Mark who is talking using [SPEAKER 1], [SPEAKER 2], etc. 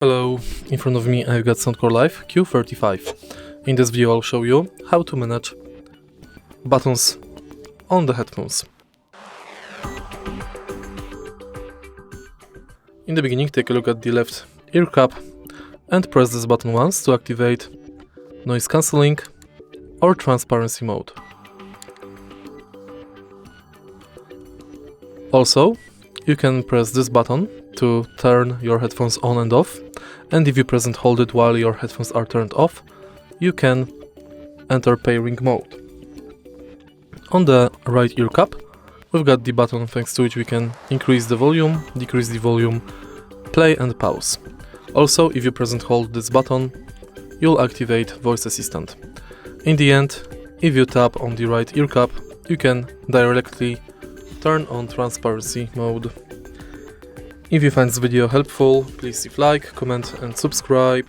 [SPEAKER 1] Hello, in front of me I've got Soundcore Life Q35. In this video I'll show you how to manage buttons on the headphones. In the beginning, take a look at the left ear cup and press this button once to activate noise cancelling or transparency mode. Also, you can press this button to turn your headphones on and off, and if you press and hold it while your headphones are turned off, you can enter pairing mode. On the right ear cup, we've got the button thanks to which we can increase the volume, decrease the volume, play and pause. Also, if you press and hold this button, you'll activate voice assistant. In the end, if you tap on the right ear cup, you can directly turn on transparency mode. If you find this video helpful, please leave like, comment and subscribe.